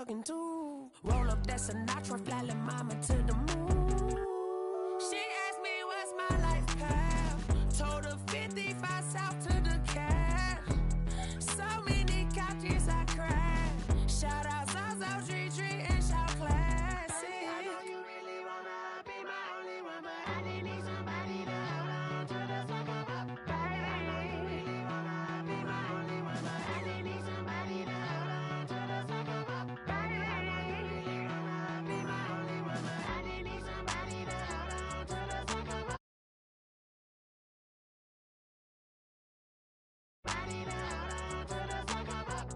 thuggin' too. Roll up that Sinatra, fly lil' mama to the moon. She asked me what's my life path. Told her 55 south to the cab. So many couches I crashed. Shout out Zazo, Tree, and shout classic. I know you really wanna be my only one, but I didn't need somebody to hold on to the sucker up, baby. I know you really wanna be my only one, but I didn't need somebody to hold on to the sucker up, baby. I know you really wanna be my only one, but I didn't need somebody to hold on to the sucker up. Body to hold on to the sucker up.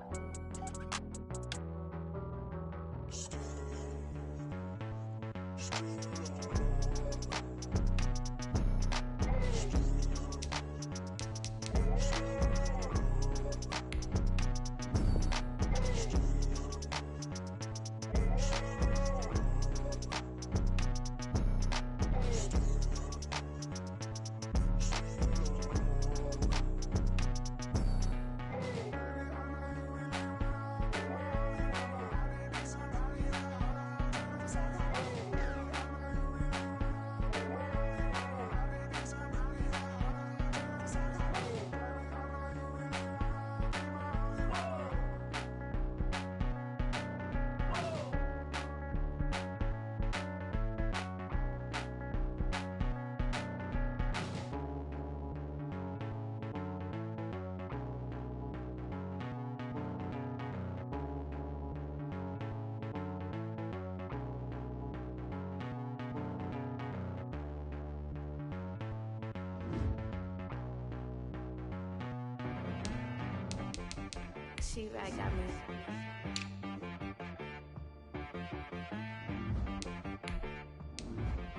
She-Rag got me.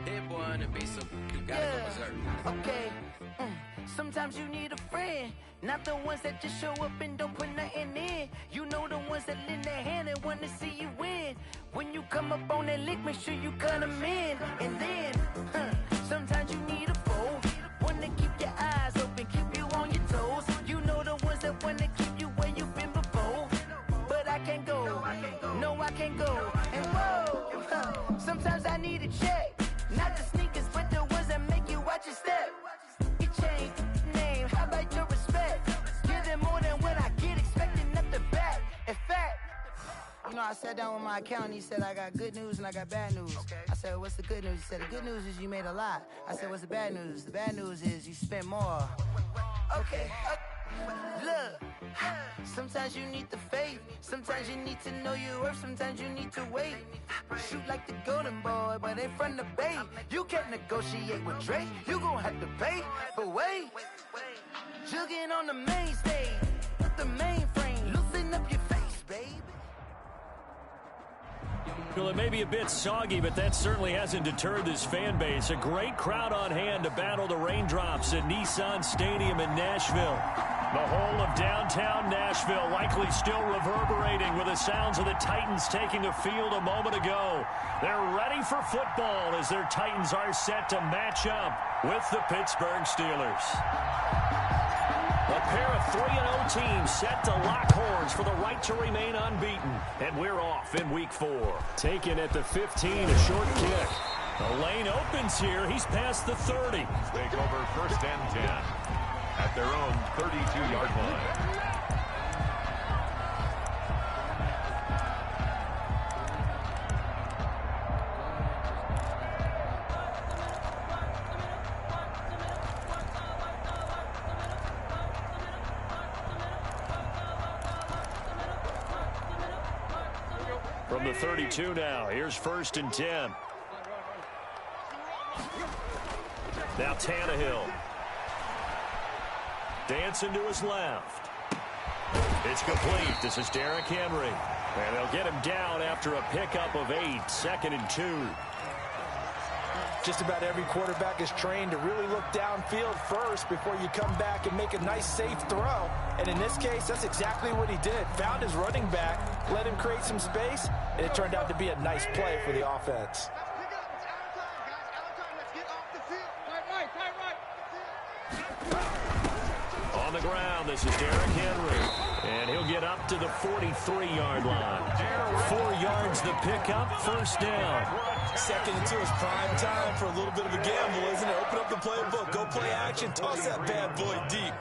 That boy on the beat, so you gotta go berserk. Okay. Sometimes you need a friend, not the ones that just show up and don't put nothing in. You know the ones that lend their hand and want to see you win. When you come up on that lick, make sure you cut them in. And then, sometimes you need a foe, one to keep your eyes open, keep you on your toes. You know the ones that want to keep you where you've been before. But I can't go, no I can't go. And whoa, sometimes I need a check, not the sneakers, but the ones that make you watch your step. You change name, how about your respect? Give them more than what I get, expecting nothing back. In fact, you know, I sat down with my accountant, he said I got good news and I got bad news. I said, what's the good news? He said, the good news is you made a lot. I said, what's the bad news? The bad news is you spent more. Okay, look, sometimes you need the faith, sometimes you need to know your worth, sometimes you need to wait. Shoot like the golden boy, but in front of the bay. You can't negotiate with Drake, you gon' have to pay. But wait, jugging on the main stage, the mainframe, loosen up your face, baby. Well, it may be a bit soggy, but that certainly hasn't deterred this fan base. A great crowd on hand to battle the raindrops at Nissan Stadium in Nashville. The whole of downtown Nashville likely still reverberating with the sounds of the Titans taking the field a moment ago. They're ready for football as their Titans are set to match up with the Pittsburgh Steelers. A pair of 3-0 teams set to lock horns for the right to remain unbeaten. And we're off in week 4. Taken at the 15, a short kick. The lane opens here. He's past the 30. Take over first and 10 at their own 32-yard line. From the 32 now, here's first and 10. Now Tannehill. Dancing to his left. It's complete. This is Derrick Henry. And they'll get him down after a pickup of 8, 2nd and 2. Just about every quarterback is trained to really look downfield first before you come back and make a nice, safe throw. And in this case, that's exactly what he did. Found his running back, let him create some space, and it turned out to be a nice play for the offense. On the ground, this is Derrick Henry. And he'll get up to the 43-yard line. 4 yards the pickup, first down. Second and 2 is prime time for a little bit of a gamble, isn't it? Open up the playbook, go play action, toss that bad boy deep.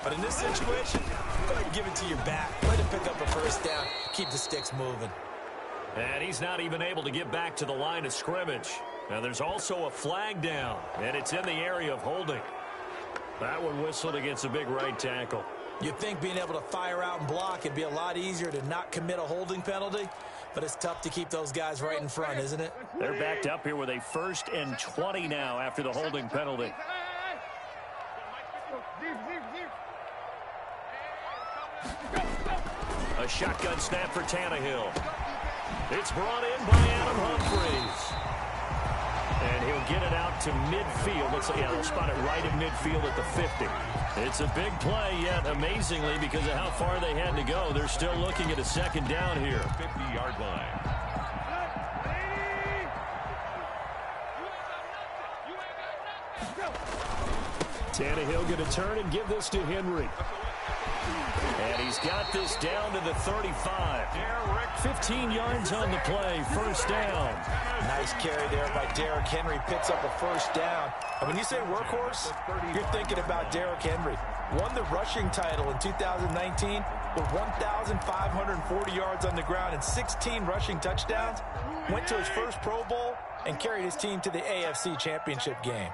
But in this situation, go ahead and give it to your back. Way to pick up a first down, keep the sticks moving. And he's not even able to get back to the line of scrimmage. Now there's also a flag down, and it's in the area of holding. That one whistled against a big right tackle. You'd think being able to fire out and block it'd be a lot easier to not commit a holding penalty, but it's tough to keep those guys right in front, isn't it? They're backed up here with a 1st and 20 now after the holding penalty. A shotgun snap for Tannehill. It's brought in by Adam Humphries. And he'll get it out to midfield. They'll spot it right in midfield at the 50. It's a big play, yet amazingly, because of how far they had to go, they're still looking at a second down here. 50-yard line. Tannehill going to turn and give this to Henry. And he's got this down to the 35. 15 yards on the play, first down. Nice carry there by Derrick Henry, picks up a first down. And when you say workhorse, you're thinking about Derrick Henry. Won the rushing title in 2019 with 1,540 yards on the ground and 16 rushing touchdowns. Went to his first Pro Bowl and carried his team to the AFC Championship game.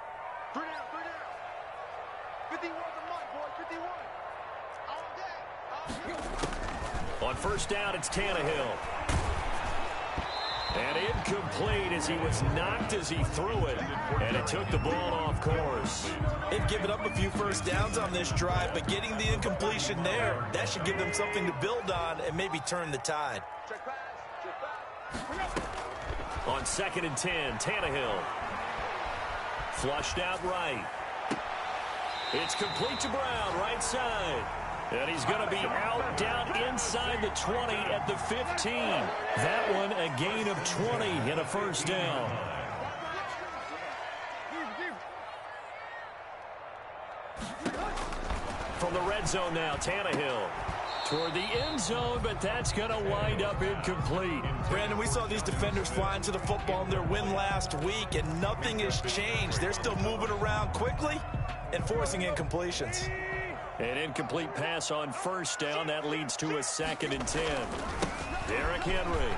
On first down, it's Tannehill. And incomplete as he was knocked as he threw it. And it took the ball off course. They've given up a few first downs on this drive, but getting the incompletion there, that should give them something to build on and maybe turn the tide. On 2nd and 10, Tannehill. Flushed out right. It's complete to Brown, right side. And he's going to be out down inside the 20 at the 15. That one a gain of 20 and a first down. From the red zone now, Tannehill. Toward the end zone, but that's going to wind up incomplete. Brandon, we saw these defenders flying to the football in their win last week, and nothing has changed. They're still moving around quickly and forcing incompletions. An incomplete pass on first down. That leads to a 2nd and 10. Derrick Henry.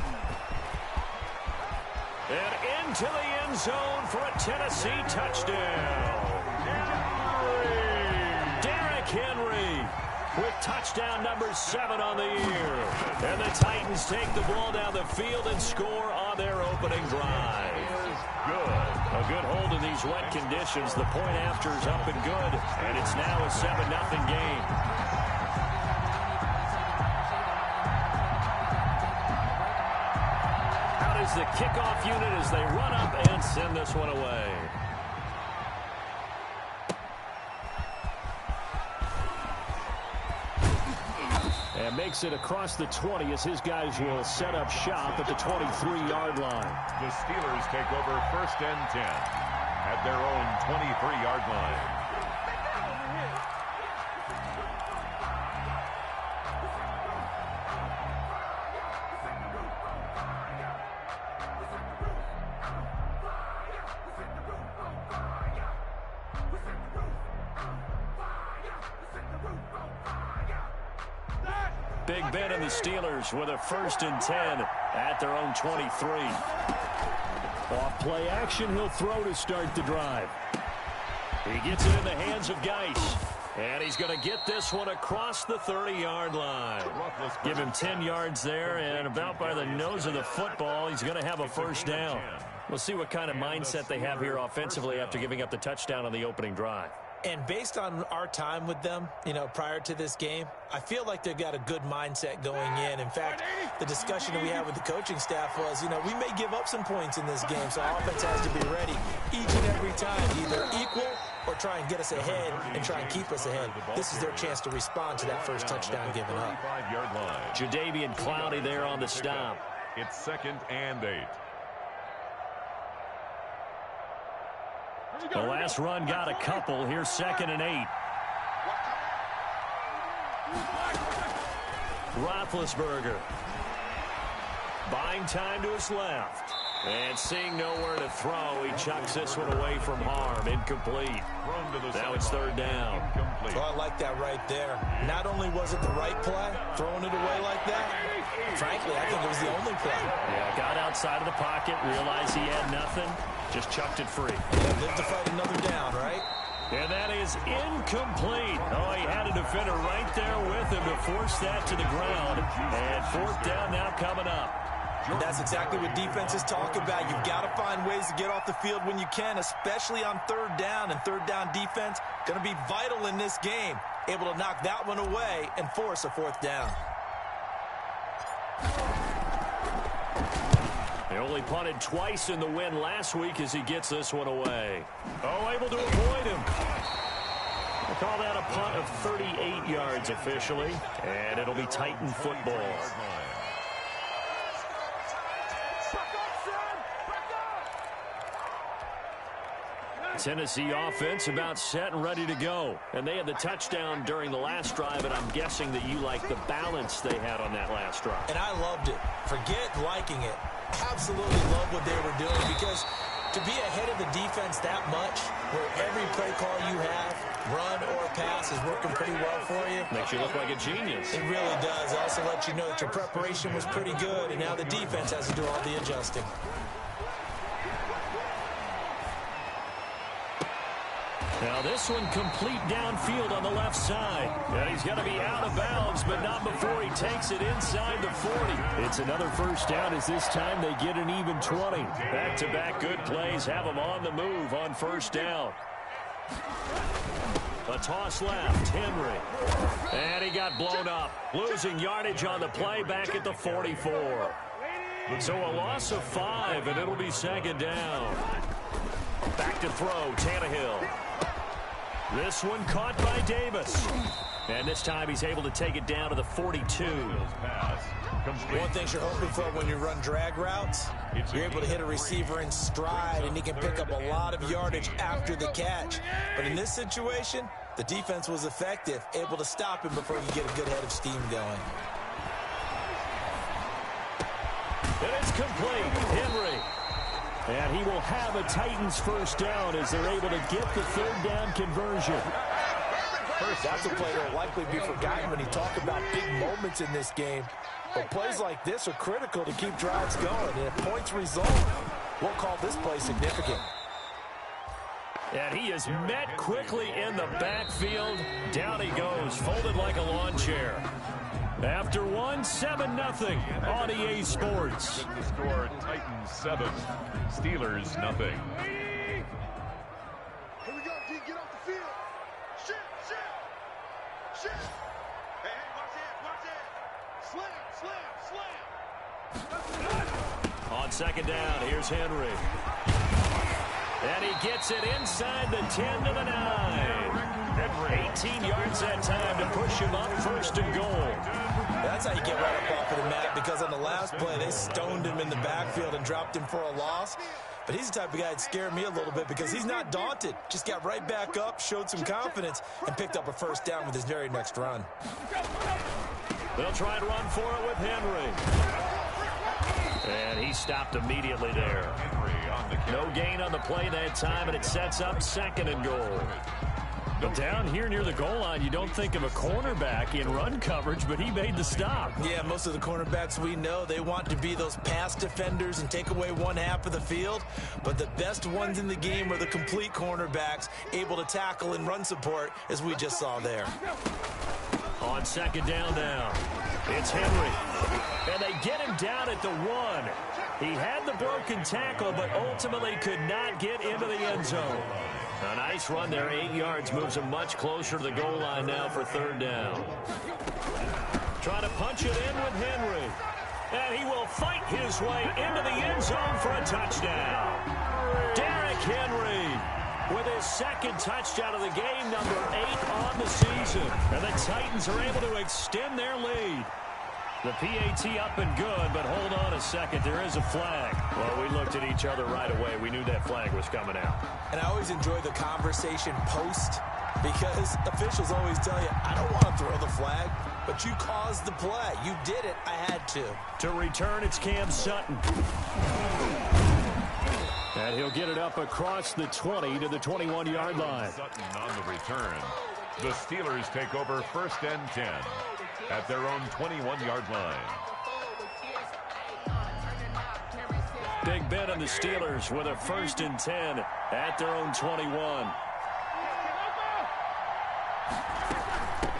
And into the end zone for a Tennessee touchdown. Derrick Henry with touchdown number 7 on the year. And the Titans take the ball down the field and score on their opening drive. Good. A good hold in these wet conditions. The point after is up and good, and it's now a 7-0 game. Out is the kickoff unit as they run up and send this one away. And makes it across the 20 as his guys will set up shop at the 23-yard line. The Steelers take over 1st and 10 at their own 23-yard line. Big Ben and the Steelers with a 1st and 10 at their own 23. Off play action, he'll throw to start the drive. He gets it in the hands of Geis. And he's going to get this one across the 30-yard line. Give him 10 yards there, and about by the nose of the football, he's going to have a first down. We'll see what kind of mindset they have here offensively after giving up the touchdown on the opening drive. And based on our time with them, prior to this game, I feel like they've got a good mindset going in. In fact, the discussion that we had with the coaching staff was, we may give up some points in this game, so our offense has to be ready each and every time, either equal or try and get us ahead and try and keep us ahead. This is their chance to respond to that first touchdown given up. Jadeveon Clowney there on the stop. It's 2nd and 8. The last run got a couple. Here's 2nd and 8. Roethlisberger. Buying time to his left. And seeing nowhere to throw, he chucks this one away from harm. Incomplete. Now it's third down. Well, I like that right there. Not only was it the right play, throwing it away like that, frankly, I think it was the only play. Yeah, got outside of the pocket, realized he had nothing, just chucked it free. Yeah, lived to fight another down, right? And that is incomplete. Oh, he had a defender right there with him to force that to the ground. And fourth down now coming up. And that's exactly what defenses talk about. You've got to find ways to get off the field when you can, especially on third down. And third down defense going to be vital in this game. Able to knock that one away and force a fourth down. They only punted twice in the win last week as he gets this one away. Oh, able to avoid him. We'll call that a punt of 38 yards officially. And it'll be Titan football. Tennessee offense about set and ready to go. And they had the touchdown during the last drive, and I'm guessing that you like the balance they had on that last drive. And I loved it. Forget liking it. Absolutely love what they were doing, because to be ahead of the defense that much, where every play call you have, run or pass, is working pretty well for you. Makes you look like a genius. It really does. It also lets you know that your preparation was pretty good, and now the defense has to do all the adjusting. Now this one complete downfield on the left side. And he's going to be out of bounds, but not before he takes it inside the 40. It's another first down as this time they get an even 20. Back-to-back good plays have them on the move on first down. A toss left, Henry. And he got blown up. Losing yardage on the play back at the 44. So a loss of 5, and it'll be second down. Back to throw, Tannehill. This one caught by Davis. And this time he's able to take it down to the 42. One thing you're hoping for when you run drag routes, you're able to hit a receiver in stride, and he can pick up a lot of yardage after the catch. But in this situation, the defense was effective, able to stop him before you get a good head of steam going. And it's complete. Henry. And he will have a Titans first down as they're able to get the third down conversion. That's a play that will likely be forgotten when you talk about big moments in this game. But plays like this are critical to keep drives going. And if points result, we'll call this play significant. And he is met quickly in the backfield. Down he goes, folded like a lawn chair. After one, 7-0 on EA Sports. The score, Titans 7, Steelers nothing. Here we go, D, get off the field. Shit. Hey, watch it. Slam. On second down, here's Henry. And he gets it inside the 10 to the 9. 18 yards that time to push him up first and goal. That's how you get right up off of the mat, because on the last play, they stoned him in the backfield and dropped him for a loss. But he's the type of guy that scared me a little bit, because he's not daunted. Just got right back up, showed some confidence, and picked up a first down with his very next run. They'll try and run for it with Henry. And he stopped immediately there. No gain on the play that time, and it sets up second and goal. But down here near the goal line, you don't think of a cornerback in run coverage, but he made the stop. Yeah, most of the cornerbacks we know, they want to be those pass defenders and take away one half of the field. But the best ones in the game are the complete cornerbacks, able to tackle and run support, as we just saw there. On second down now, it's Henry. And they get him down at the 1. He had the broken tackle, but ultimately could not get into the end zone. A nice run there, 8 yards, moves him much closer to the goal line now for third down. Trying to punch it in with Henry. And he will fight his way into the end zone for a touchdown. Derrick Henry with his second touchdown of the game, number 8 on the season. And the Titans are able to extend their lead. The PAT up and good, but hold on a second. There is a flag. Well, we looked at each other right away. We knew that flag was coming out. And I always enjoy the conversation post, because officials always tell you, I don't want to throw the flag. but you caused the play. You did it. I had to. To return, it's Cam Sutton. And he'll get it up across the 20 to the 21-yard line. Sutton on the return. The Steelers take over 1st and 10 at their own 21-yard line. Big Ben and the Steelers with a 1st and 10 at their own 21.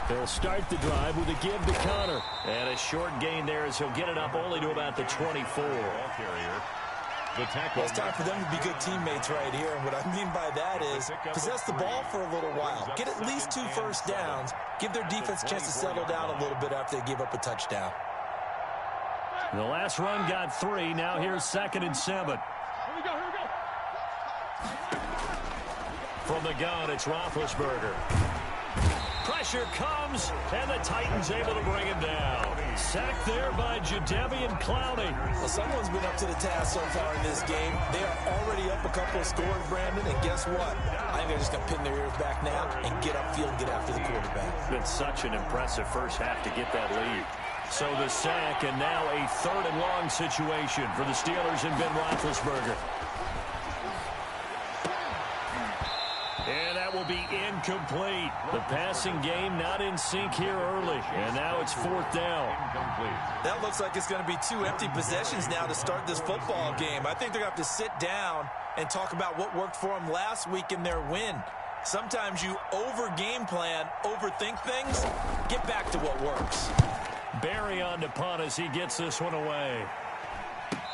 They'll start the drive with a give to Connor. And a short gain there as he'll get it up only to about the 24. Ball carrier. The tackle. It's time for them to be good teammates right here. And what I mean by that is possess the ball for a little while. Get at least 2 first downs. Give their defense a chance to settle down a little bit after they give up a touchdown. The last run got 3. Now here's 2nd and 7. Here we go. From the gun, it's Roethlisberger. Pressure comes, and the Titans able to bring him down. Sacked there by Jadeveon Clowney. Well, someone's been up to the task so far in this game. They are already up a couple of scores, Brandon, and guess what? I think they're just going to pin their ears back now and get upfield and get after the quarterback. Been such an impressive first half to get that lead. So the sack, and now a 3rd and long situation for the Steelers and Ben Roethlisberger. And that will be incomplete. The passing game not in sync here early. And now it's 4th down. Incomplete. That looks like it's going to be 2 empty possessions now to start this football game. I think they're going to have to sit down and talk about what worked for them last week in their win. Sometimes you over-game plan, overthink things. Get back to what works. Barry on to punt as he gets this one away.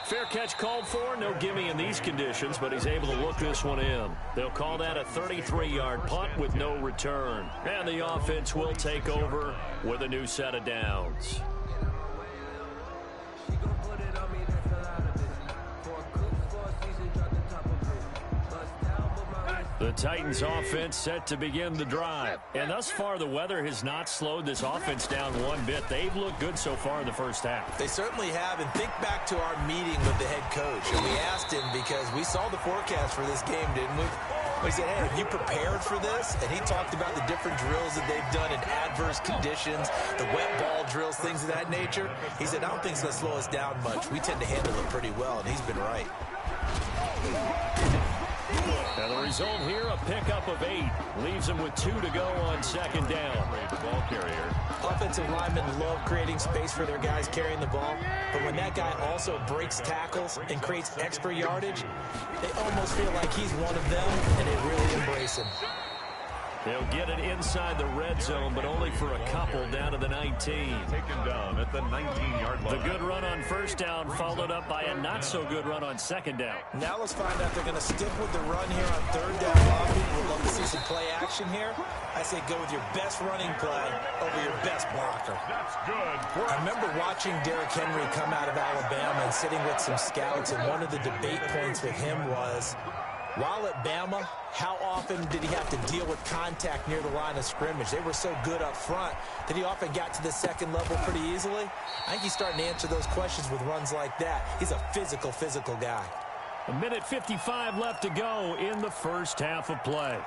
Fair catch called for. No gimme in these conditions, but he's able to look this one in. They'll call that a 33-yard punt with no return. And the offense will take over with a new set of downs. The Titans offense set to begin the drive. And thus far, the weather has not slowed this offense down one bit. They've looked good so far in the first half. They certainly have. And think back to our meeting with the head coach. And we asked him because we saw the forecast for this game, didn't we? We said, hey, have you prepared for this? And he talked about the different drills that they've done in adverse conditions, the wet ball drills, things of that nature. He said, I don't think it's going to slow us down much. We tend to handle it pretty well, and he's been right. And the result here, a pickup of 8. Leaves them with 2 to go on 2nd down. The ball carrier. Offensive linemen love creating space for their guys carrying the ball, but when that guy also breaks tackles and creates extra yardage, they almost feel like he's one of them, and they really embrace him. They'll get it inside the red zone, but only for a couple down to the 19. Taken down at the 19-yard line. The good run on 1st down followed up by a not-so-good run on 2nd down. Now let's find out if they're going to stick with the run here on 3rd down. Bobby, we'd love to see some play action here. I say go with your best running play over your best blocker. That's good. I remember watching Derrick Henry come out of Alabama and sitting with some scouts, and one of the debate points with him was, while at Bama, how often did he have to deal with contact near the line of scrimmage? They were so good up front that he often got to the 2nd level pretty easily. I think he's starting to answer those questions with runs like that. He's a physical guy. 1:55 left to go in the first half of play.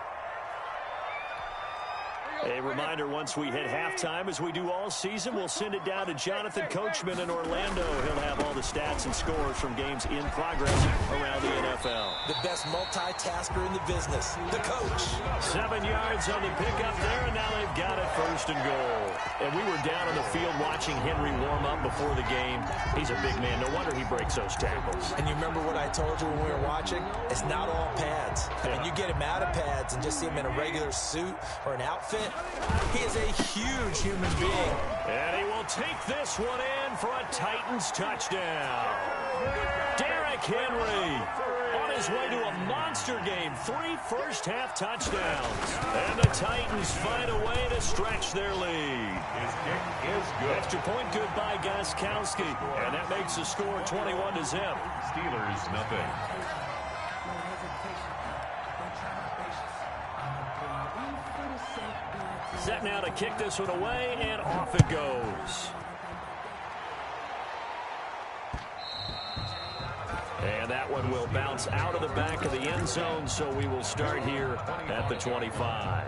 A reminder, once we hit halftime, as we do all season, we'll send it down to Jonathan Coachman in Orlando. He'll have all the stats and scores from games in progress around the NFL. The best multitasker in the business, the coach. 7 yards on the pickup there, and now they've got it 1st and goal. And we were down on the field watching Henry warm up before the game. He's a big man. No wonder he breaks those tackles. And you remember what I told you when we were watching? It's not all pads. I mean, you get him out of pads and just see him in a regular suit or an outfit. He is a huge human being. And he will take this one in for a Titans touchdown. Derrick Henry on his way to a monster game. 3 first-half touchdowns. And the Titans find a way to stretch their lead. His kick is good. Extra point good by Gostkowski. And that makes the score 21-0. Steelers, nothing. Set now to kick this one away, and off it goes. And that one will bounce out of the back of the end zone, so we will start here at the 25.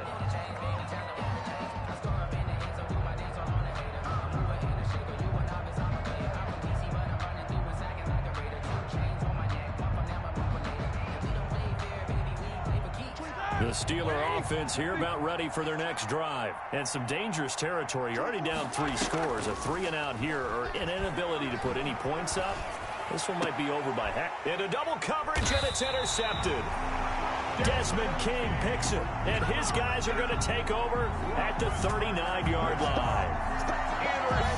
The Steeler offense here about ready for their next drive. And some dangerous territory. You're already down 3 scores. A 3-and-out here or an inability to put any points up. This one might be over by half. Into double coverage, and it's intercepted. Desmond King picks it, and his guys are going to take over at the 39-yard line.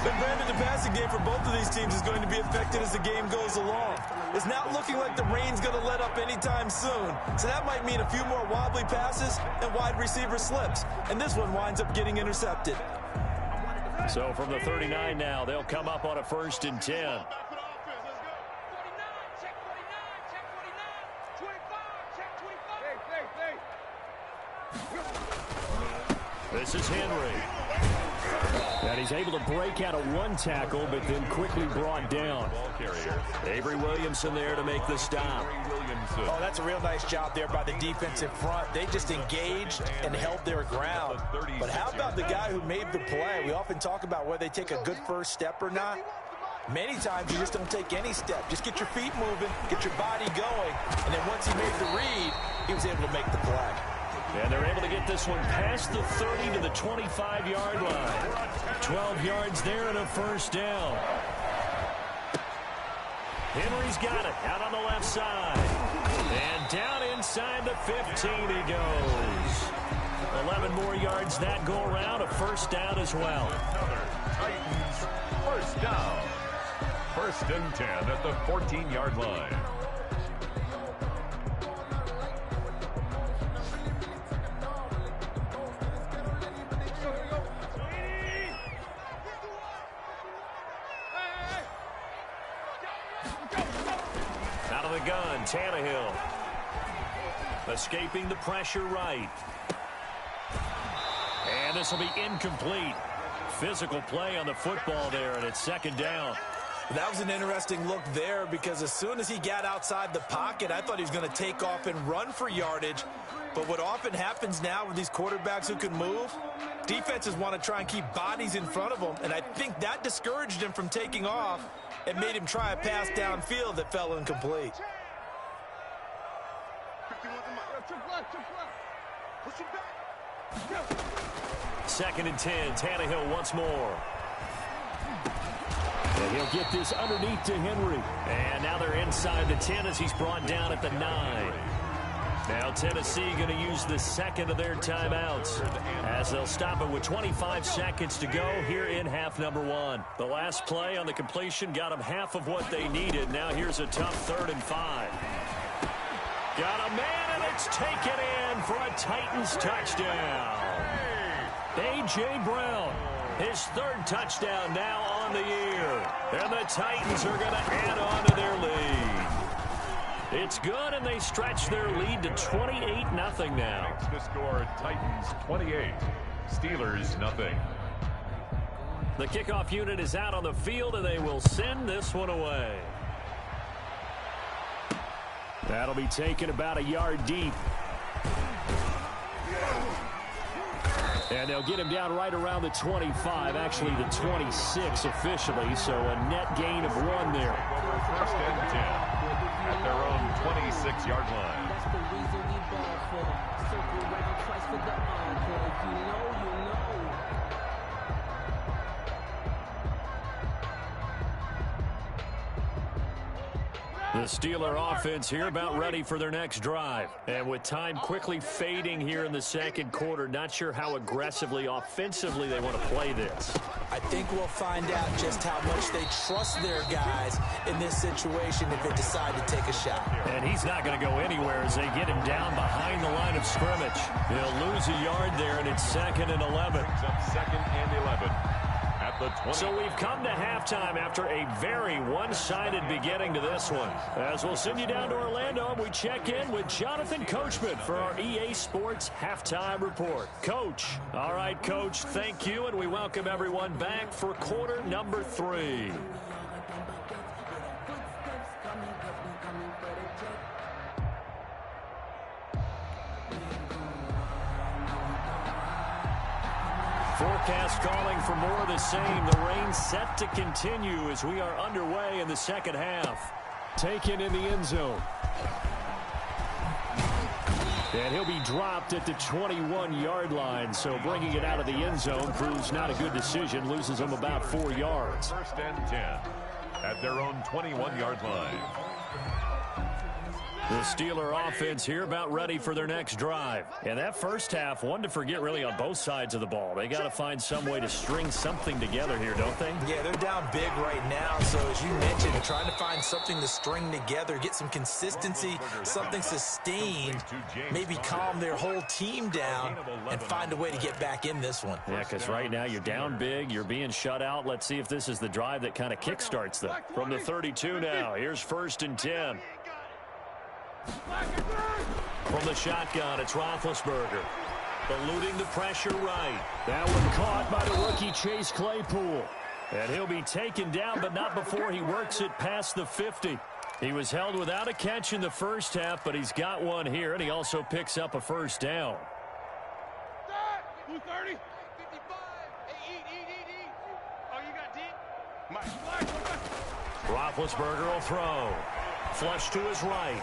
And Brandon, the passing game for both of these teams is going to be affected as the game goes along. It's not looking like the rain's going to let up anytime soon. So that might mean a few more wobbly passes and wide receiver slips. And this one winds up getting intercepted. So from the 39 now, they'll come up on a 1st and 10. This is Henry. And he's able to break out of 1 tackle, but then quickly brought down. Avery Williamson there to make the stop. Oh, that's a real nice job there by the defensive front. They just engaged and held their ground. But how about the guy who made the play? We often talk about whether they take a good first step or not. Many times you just don't take any step. Just get your feet moving, get your body going, and then once he made the read, he was able to make the play. And they're able to get this one past the 30 to the 25-yard line. 12 yards there and a 1st down. Henry's got it out on the left side. And down inside the 15 he goes. 11 more yards that go around, a 1st down as well. Titans, 1st down. 1st and 10 at the 14-yard line. Out of the gun, Tannehill. Escaping the pressure right. And this will be incomplete. Physical play on the football there, and it's 2nd down. That was an interesting look there because as soon as he got outside the pocket, I thought he was going to take off and run for yardage. But what often happens now with these quarterbacks who can move, defenses want to try and keep bodies in front of them, and I think that discouraged him from taking off and made him try a pass downfield that fell incomplete. Second and 10, Tannehill once more. And he'll get this underneath to Henry. And now they're inside the 10 as he's brought down at the 9. Now Tennessee going to use the 2nd of their timeouts as they'll stop it with 25 seconds to go here in half number 1. The last play on the completion got them half of what they needed. Now here's a tough 3rd and 5. Got a man, and it's taken in for a Titans touchdown. A.J. Brown, his 3rd touchdown now on the year. And the Titans are going to add on to their lead. It's good, and they stretch their lead to 28-0 now. The score, Titans 28, Steelers nothing. The kickoff unit is out on the field, and they will send this one away. That'll be taken about a yard deep. And they'll get him down right around the 25, actually the 26 officially, so a net gain of 1 there. 1st and 10 at their own 26-yard line. That's the reason we ball for. Circle round twice for the encore. If you know, you know. The Steeler offense here about ready for their next drive. And with time quickly fading here in the 2nd quarter, not sure how aggressively, offensively they want to play this. I think we'll find out just how much they trust their guys in this situation if they decide to take a shot. And he's not going to go anywhere as they get him down behind the line of scrimmage. He'll lose a yard there, and it's 2nd and 11. Brings up 2nd and 11. So we've come to halftime after a very one-sided beginning to this one. As we'll send you down to Orlando, we check in with Jonathan Coachman for our EA Sports Halftime Report. Coach. All right, Coach, thank you, and we welcome everyone back for quarter number 3. Forecast calling for more of the same. The rain set to continue as we are underway in the 2nd half. Taken in the end zone. And he'll be dropped at the 21-yard line, so bringing it out of the end zone proves not a good decision, loses him about 4 yards. First and 10 at their own 21-yard line. The Steeler offense here about ready for their next drive. And that first half, one to forget really on both sides of the ball. They got to find some way to string something together here, don't they? Yeah, they're down big right now. So as you mentioned, trying to find something to string together, get some consistency, something sustained, maybe calm their whole team down and find a way to get back in this one. Yeah, because right now you're down big, you're being shut out. Let's see if this is the drive that kind of kickstarts them. From the 32 now, here's first and 10. From the shotgun, it's Roethlisberger. Eluding the pressure right. That one caught by the rookie Chase Claypool. And he'll be taken down, but not before he works it past the 50. He was held without a catch in the first half, but he's got one here, and he also picks up a first down. 230. 55. Hey, eat. Oh, you got deep? Roethlisberger will throw. Flush to his right.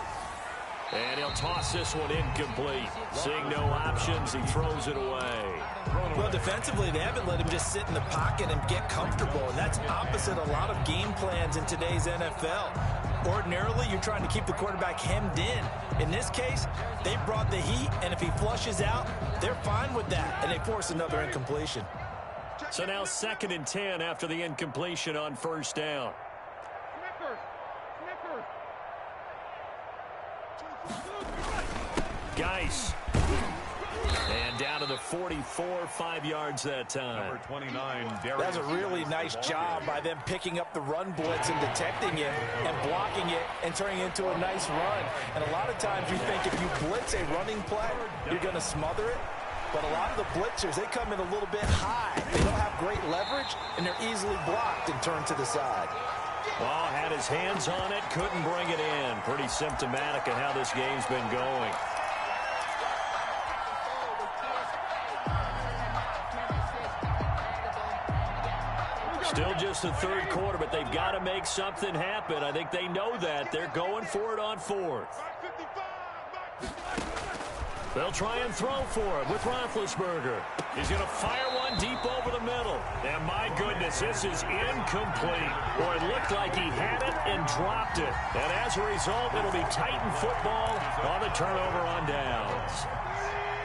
And he'll toss this one incomplete. Seeing no options, he throws it away. Well, defensively, they haven't let him just sit in the pocket and get comfortable, and that's opposite a lot of game plans in today's NFL. Ordinarily, you're trying to keep the quarterback hemmed in. In this case, they brought the heat, and if he flushes out, they're fine with that, and they force another incompletion. So now 2nd and 10 after the incompletion on first down. Geis. And down to the 44, 5 yards that time. Number 29, That's a really nice job by them picking up the run blitz and detecting it and blocking it and turning it into a nice run. And a lot of times you think if you blitz a running play, you're going to smother it. But a lot of the blitzers, they come in a little bit high. They don't have great leverage, and they're easily blocked and turned to the side. Well, had his hands on it, couldn't bring it in. Pretty symptomatic of how this game's been going. Still just the third quarter, but they've got to make something happen. I think they know that. They're going for it on fourth. They'll try and throw for it with Roethlisberger. He's going to fire one deep over the middle. And my goodness, this is incomplete. Or it looked like he had it and dropped it. And as a result, it'll be Titan football on the turnover on downs.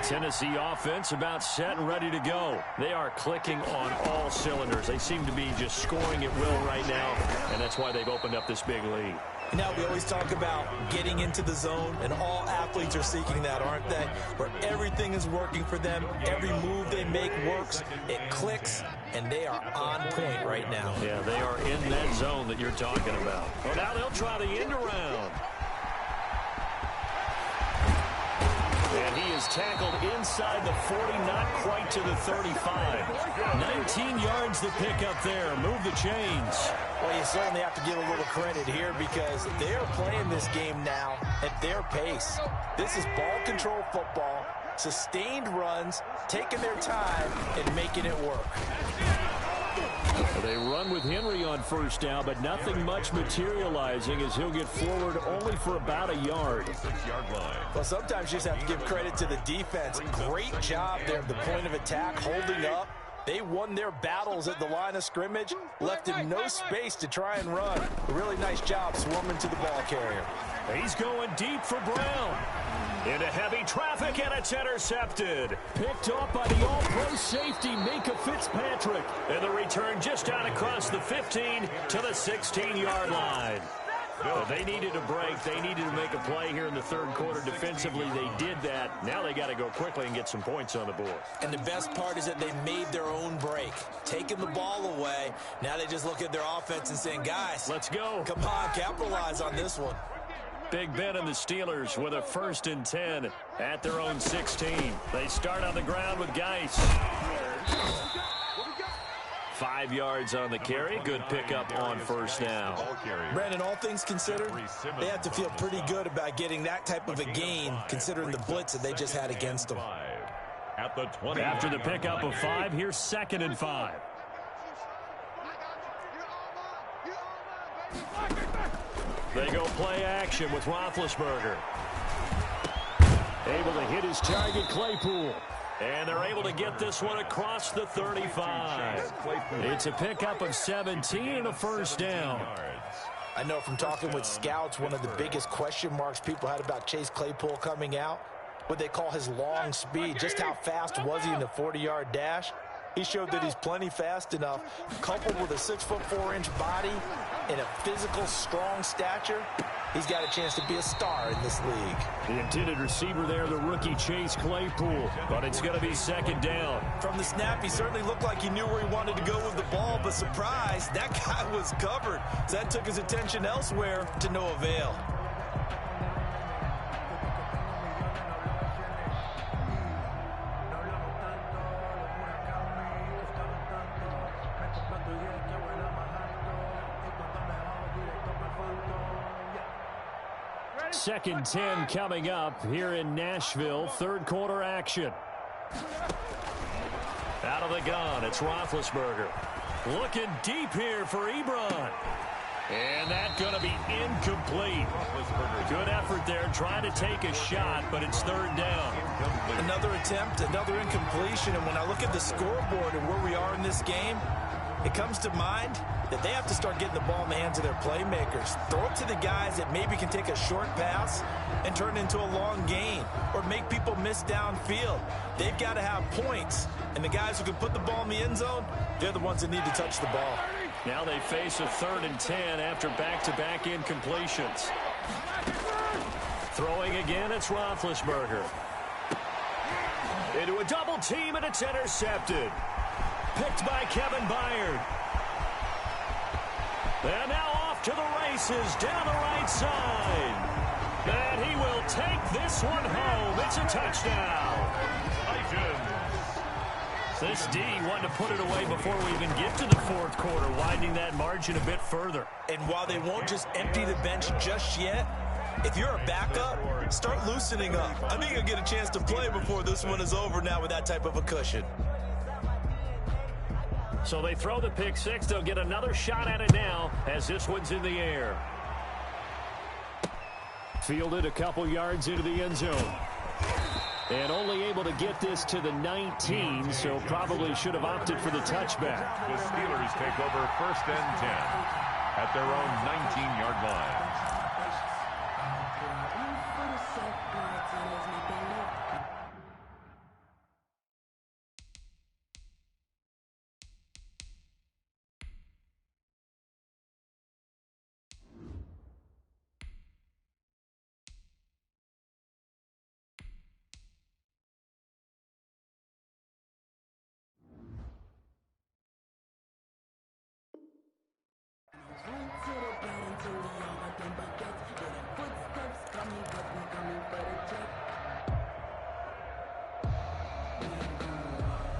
Tennessee offense about set and ready to go. They are clicking on all cylinders. They seem to be just scoring at will right now, and that's why they've opened up this big lead. Now, we always talk about getting into the zone, and all athletes are seeking that, aren't they? Where everything is working for them, every move they make works, it clicks, and they are on point right now. Yeah, they are in that zone that you're talking about. Well, now they'll try the end around. And he is tackled inside the 40, not quite to the 35. 19 yards to pick up there. Move the chains. Well, you certainly have to give a little credit here because they're playing this game now at their pace. This is ball control football, sustained runs, taking their time, and making it work. They run with Henry on first down, but nothing much materializing as he'll get forward only for about a yard. 6-yard line. Well, sometimes you just have to give credit to the defense. Great job there at the point of attack, holding up. They won their battles at the line of scrimmage, left him no space to try and run. A really nice job swarming to the ball carrier. He's going deep for Brown. Into heavy traffic, and it's intercepted. Picked off by the all-pro safety, Minkah Fitzpatrick. And the return just out across the 15 to the 16-yard line. Well, they needed a break. They needed to make a play here in the third quarter. Defensively, they did that. Now they got to go quickly and get some points on the board. And the best part is that they made their own break, taking the ball away. Now they just look at their offense and saying, guys, let's go. Come on, capitalize on this one. Big Ben and the Steelers with a 1st and 10 at their own 16. They start on the ground with Geis. 5 yards on the carry. Good pickup on first down. Brandon, all things considered, they have to feel pretty good about getting that type of a gain, considering the blitz that they just had against them. At the 20. After the pickup of 5, here's 2nd and 5. They go play action with Roethlisberger. Able to hit his target, Claypool. And they're able to get this one across the 35. It's a pickup of 17 and a first down. I know from talking with scouts, one of the biggest question marks people had about Chase Claypool coming out, what they call his long speed. Just how fast was he in the 40-yard dash? He showed that he's plenty fast enough, coupled with a 6'4" body and a physical, strong stature. He's got a chance to be a star in this league. The intended receiver there, the rookie Chase Claypool, but it's going to be second down. From the snap, he certainly looked like he knew where he wanted to go with the ball, but surprise, that guy was covered. So that took his attention elsewhere to no avail. Second 10 coming up here in Nashville. Third quarter action. Out of the gun, it's Roethlisberger. Looking deep here for Ebron. And that's going to be incomplete. Good effort there, trying to take a shot, but it's third down. Another attempt, another incompletion, and when I look at the scoreboard and where we are in this game, it comes to mind that they have to start getting the ball in the hands of their playmakers. Throw it to the guys that maybe can take a short pass and turn it into a long gain or make people miss downfield. They've got to have points, and the guys who can put the ball in the end zone, they're the ones that need to touch the ball. Now they face a 3rd and 10 after back-to-back incompletions. Throwing again, it's Roethlisberger. Into a double team, and it's intercepted. Picked by Kevin Byard. And now off to the races down the right side. And he will take this one home. It's a touchdown. This D wanted to put it away before we even get to the fourth quarter, widening that margin a bit further. And while they won't just empty the bench just yet, if you're a backup, start loosening up. I think you'll get a chance to play before this one is over now with that type of a cushion. So they throw the pick six. They'll get another shot at it now as this one's in the air. Fielded a couple yards into the end zone. And only able to get this to the 19, so probably should have opted for the touchback. The Steelers take over 1st and 10 at their own 19-yard line.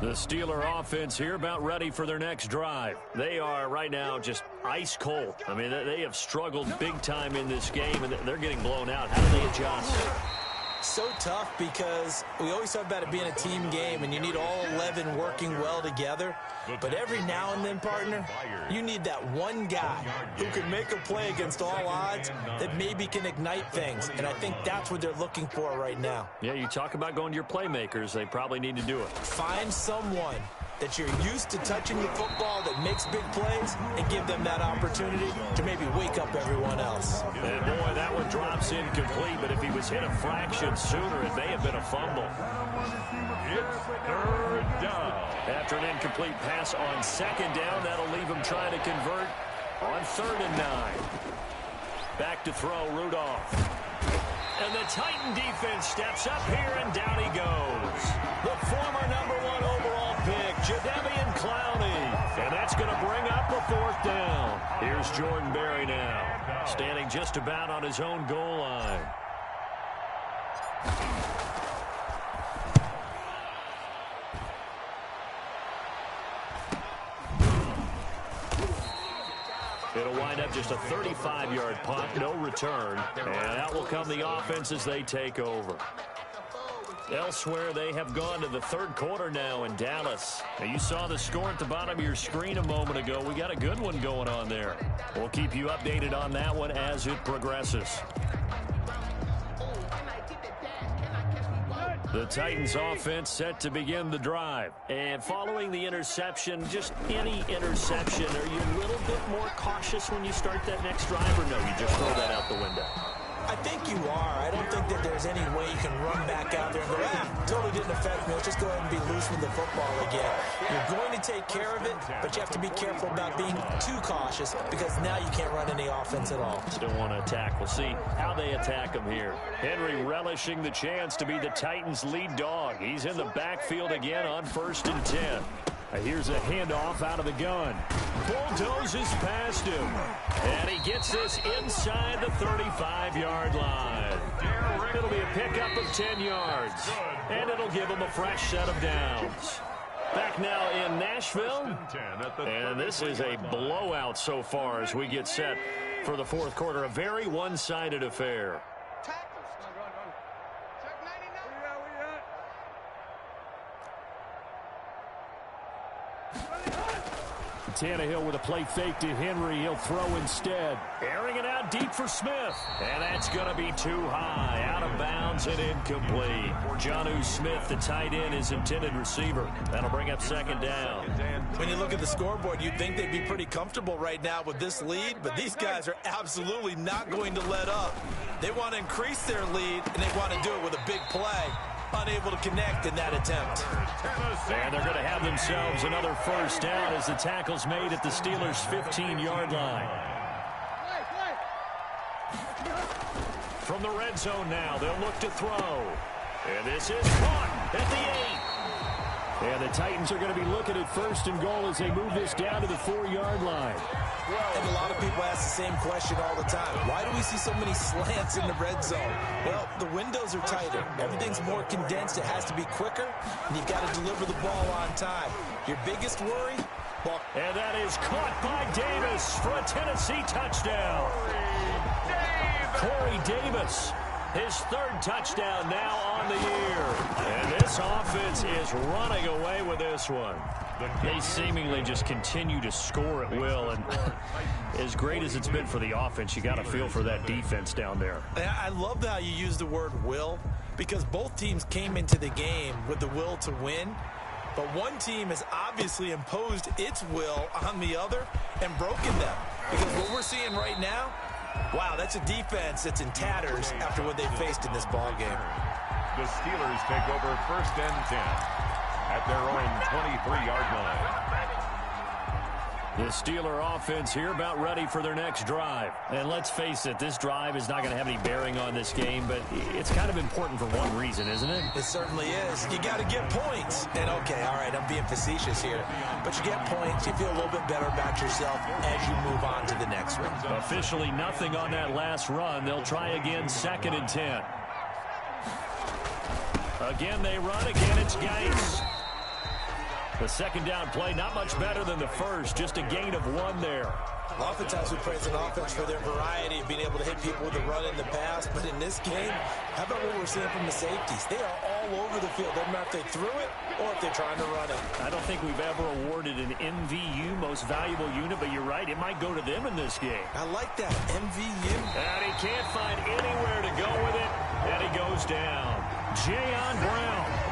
The Steeler offense here about ready for their next drive. They are right now just ice cold. I mean, they have struggled big time in this game, and they're getting blown out. How do they adjust? So tough because we always talk about it being a team game, and you need all 11 working well together. But every now and then, partner, you need that one guy who can make a play against all odds that maybe can ignite things. And I think that's what they're looking for right now. Yeah, you talk about going to your playmakers. They probably need to do it. Find someone that you're used to touching the football that makes big plays and give them that opportunity to maybe wake up everyone else. And boy, that one drops incomplete, but if he was hit a fraction sooner, it may have been a fumble. It's 3rd down. After an incomplete pass on 2nd down, that'll leave him trying to convert on 3rd and 9. Back to throw, Rudolph. And the Titan defense steps up here, and down he goes. The former #1 overall pick, Jadeveon Clowney. And that's going to bring up a 4th down. Here's Jordan Berry now, standing just about on his own goal line. It'll wind up just a 35-yard punt, no return. And out will come the offense as they take over. Elsewhere, they have gone to the 3rd quarter now in Dallas. Now, you saw the score at the bottom of your screen a moment ago. We got a good one going on there. We'll keep you updated on that one as it progresses. The Titans offense set to begin the drive. And following the interception, just any interception, are you a little bit more cautious when you start that next drive, or no, you just throw that out the window? I think you are. I don't think that there's any way you can run back out there and go, totally didn't affect me. Let's just go ahead and be loose with the football again. You're going to take care of it, but you have to be careful about being too cautious because now you can't run any offense at all. Still want to attack. We'll see how they attack him here. Henry relishing the chance to be the Titans' lead dog. He's in the backfield again on 1st and 10. Here's a handoff out of the gun. Bulldozes past him. And he gets this inside the 35-yard line. It'll be a pickup of 10 yards. And it'll give him a fresh set of downs. Back now in Nashville. And this is a blowout so far as we get set for the fourth quarter. A very one-sided affair. Tannehill with a play fake to Henry. He'll throw instead. Airing it out deep for Smith. And that's going to be too high. Out of bounds and incomplete. Jonnu Smith, the tight end, his intended receiver. That'll bring up 2nd down. When you look at the scoreboard, you'd think they'd be pretty comfortable right now with this lead, but these guys are absolutely not going to let up. They want to increase their lead, and they want to do it with a big play. Unable to connect in that attempt. And they're going to have themselves another first down as the tackle's made at the Steelers' 15-yard line. From the red zone now, they'll look to throw. And this is caught at the 8. And the Titans are going to be looking at 1st and goal as they move this down to the 4-yard line. And a lot of people ask the same question all the time. Why do we see so many slants in the red zone? Well, the windows are tighter. Everything's more condensed. It has to be quicker, and you've got to deliver the ball on time. Your biggest worry? Well, and that is caught by Davis for a Tennessee touchdown. Corey Davis, his 3rd touchdown now on the year. And this offense is running away with this one. They seemingly just continue to score at will, and as great as it's been for the offense, you got to feel for that defense down there. I love how you use the word will, because both teams came into the game with the will to win, but one team has obviously imposed its will on the other and broken them. Because what we're seeing right now, wow, that's a defense that's in tatters after what they faced in this ball game. The Steelers take over 1st and 10 at their own 23-yard line. The Steeler offense here about ready for their next drive. And let's face it, this drive is not going to have any bearing on this game, but it's kind of important for one reason, isn't it? It certainly is. You got to get points. And okay, all right, I'm being facetious here, but you get points, you feel a little bit better about yourself as you move on to the next one. Officially nothing on that last run. They'll try again, 2nd and 10. Again, they run. Again, it's Geis. The 2nd down play, not much better than the first, just a gain of 1 there. Oftentimes we praise an offense for their variety of being able to hit people with the run in the pass, but in this game, how about what we're seeing from the safeties? They are all over the field. Doesn't matter if they threw it or if they're trying to run it. I don't think we've ever awarded an MVU, most valuable unit, but you're right, it might go to them in this game. I like that, MVU. And he can't find anywhere to go with it, and he goes down. Jayon Brown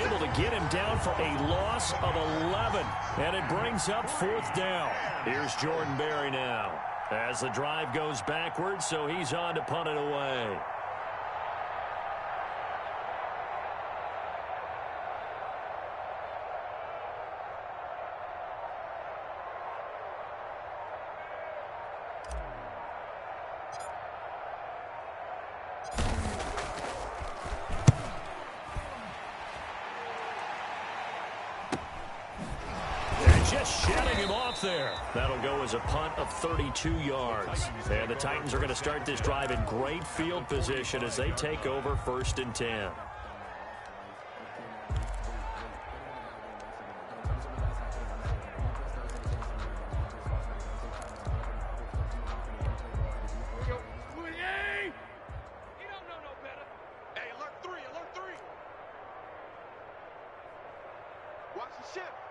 able to get him down for a loss of 11, and it brings up 4th down. Here's Jordan Berry now as the drive goes backwards, so he's on to punt it away. Just shedding him off there. That'll go as a punt of 32 yards. And the Titans are going to start this drive in great field position as they take over 1st and 10.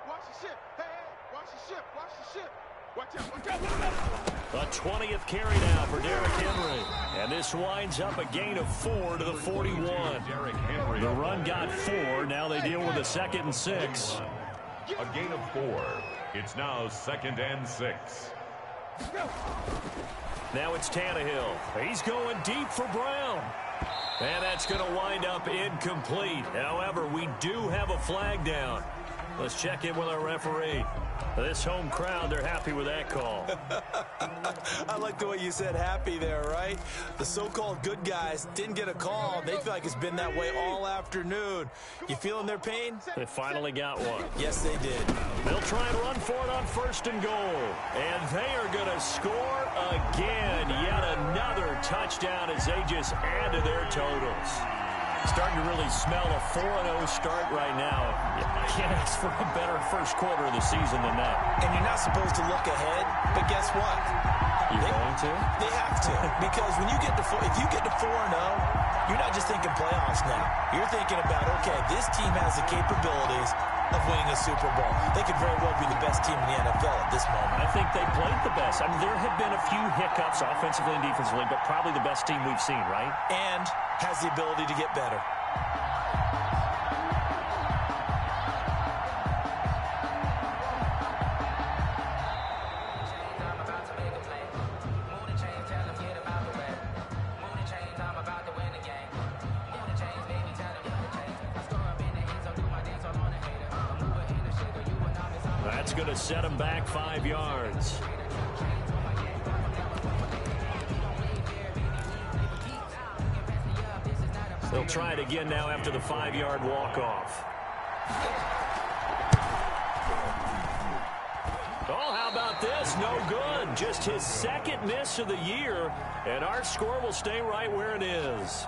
Watch the ship. Hey, watch the ship. Watch the ship. A 20th carry now for Derrick Henry. And this winds up a gain of 4 to the 41. The run got 4. Now they deal with a 2nd and 6. A gain of 4. It's now 2nd and 6. Now it's Tannehill. He's going deep for Brown. And that's going to wind up incomplete. However, we do have a flag down. Let's check in with our referee. This home crowd, they're happy with that call. I like the way you said happy there, right? The so-called good guys didn't get a call. They feel like it's been that way all afternoon. You feeling their pain? They finally got one. Yes, they did. They'll try and run for it on 1st and goal. And they are going to score again. Yet another touchdown as they just add to their totals. Starting to really smell a 4-0 start right now. You can't ask for a better first quarter of the season than that. And you're not supposed to look ahead, but guess what? You're going to? They have to. Because when you get to if you get to 4-0, you're not just thinking playoffs now. You're thinking about, okay, this team has the capabilities of winning a Super Bowl. They could very well be the best team in the NFL at this moment. I think they played the best. I mean, there have been a few hiccups offensively and defensively, but probably the best team we've seen, right? And has the ability to get better. That's going to set him back 5 yards. They'll try it again now after the 5-yard walk-off. Oh, how about this? No good. Just his 2nd miss of the year, and our score will stay right where it is.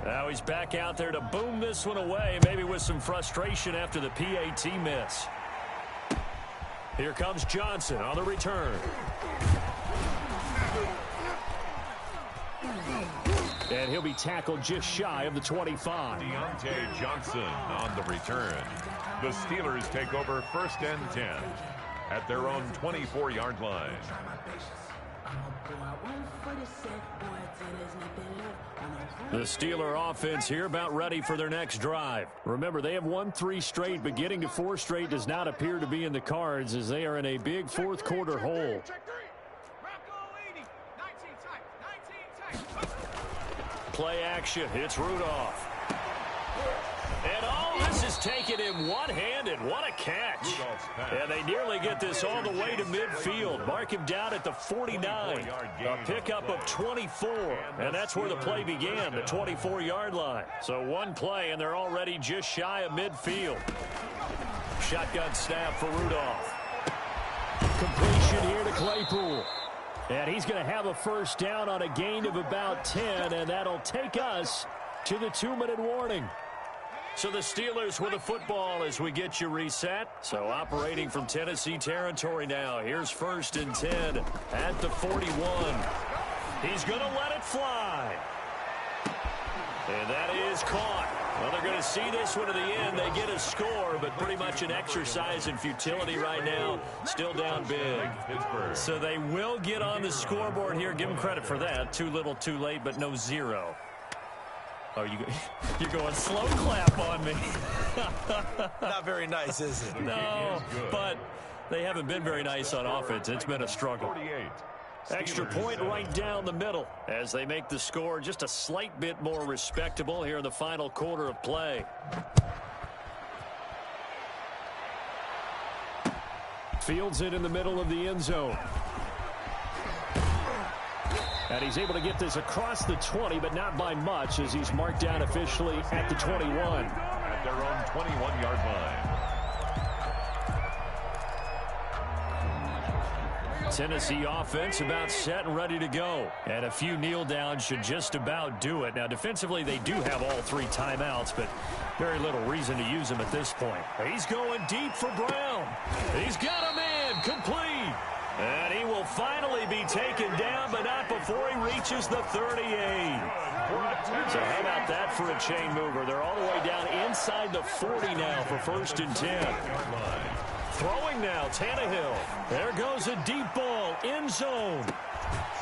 Now he's back out there to boom this one away, maybe with some frustration after the PAT miss. Here comes Johnson on the return. And he'll be tackled just shy of the 25. Deontay Johnson on the return. The Steelers take over 1st and 10 at their own 24-yard line. The Steeler offense here about ready for their next drive. Remember, they have won 3 straight, but getting to 4 straight does not appear to be in the cards as they are in a big 4th quarter hole. Play action. It's Rudolph. And oh, this is taken in one-handed. What a catch. And they nearly get this all the way to midfield. Mark him down at the 49. A pickup of 24. And that's where the play began, the 24-yard line. So one play, and they're already just shy of midfield. Shotgun snap for Rudolph. Completion here to Claypool. And he's going to have a 1st down on a gain of about 10, and that'll take us to the 2-minute warning. So the Steelers with the football as we get you reset. So operating from Tennessee territory now. Here's 1st and 10 at the 41. He's going to let it fly. And that is caught. Well, they're going to see this one to the end. They get a score, but pretty much an exercise in futility right now. Still down big. So they will get on the scoreboard here. Give them credit for that. Too little, too late, but no 0. Oh, you're going slow clap on me. Not very nice, is it? No, but they haven't been very nice on offense. It's been a struggle. Extra point right down the middle as they make the score just a slight bit more respectable here in the final quarter of play. Fields it in the middle of the end zone. And he's able to get this across the 20, but not by much as he's marked down officially at the 21. At their own 21-yard line. Tennessee offense about set and ready to go. And a few kneel downs should just about do it. Now, defensively, they do have all 3 timeouts, but very little reason to use them at this point. He's going deep for Brown. He's got a man complete. And he will He'll finally be taken down, but not before he reaches the 38. So how about that for a chain mover? They're all the way down inside the 40 now for 1st and 10. Throwing now, Tannehill. There goes a deep ball, end zone.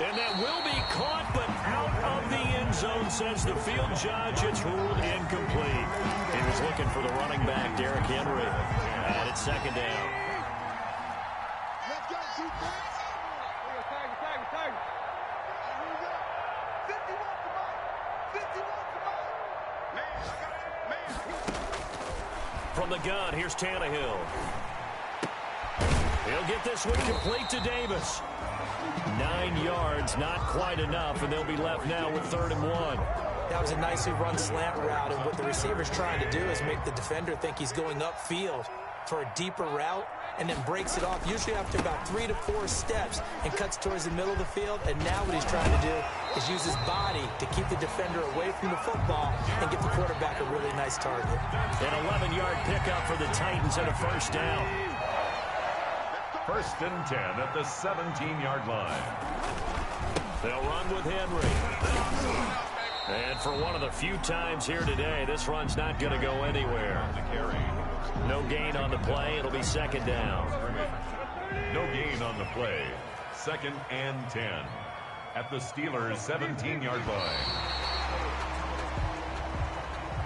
And that will be caught, but out of the end zone, says the field judge. It's ruled incomplete. He was looking for the running back, Derrick Henry. And it's 2nd down. Let's go, Tiger. 51 to mine. 51 to mine. Man, I got it. Man. From the gun, here's Tannehill. He'll get this one complete to Davis. 9 yards, not quite enough, and they'll be left now with 3rd and 1. That was a nicely run slant route, and what the receiver's trying to do is make the defender think he's going upfield for a deeper route, and then breaks it off, usually after about 3 to 4 steps, and cuts towards the middle of the field. And now what he's trying to do is use his body to keep the defender away from the football and get the quarterback a really nice target. An 11-yard pickup for the Titans and a 1st down. 1st and 10 at the 17-yard line. They'll run with Henry. And for one of the few times here today, this run's not going to go anywhere. No gain on the play. It'll be 2nd down. No gain on the play. 2nd and 10 at the Steelers' 17-yard line.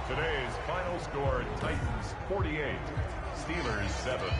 Today's final score, Titans 48, Steelers 7.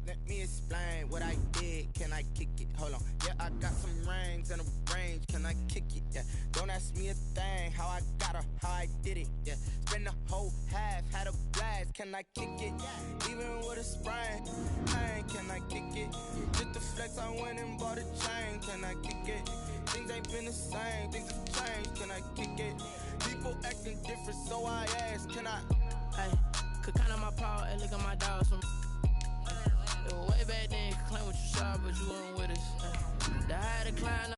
Let me explain what I did. Can I kick it? Hold on. Yeah, I got some rings and a range. Can I kick it? Yeah. Don't ask me a thing. How I got her, how I did it. Yeah. Spend the whole half, had a blast. Can I kick it? Even with a sprain. Hey, can I kick it? Just the flex, I went and bought a chain. Can I kick it? Things ain't been the same. Things have changed. Can I kick it? People acting different, so I ask. Can I? Hey, could count on my power and look at my dogs from. It was way back then, you could claim what you saw, but you weren't with us. The high decline.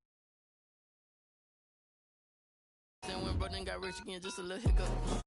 Then when bro then got rich again, just a little hiccup.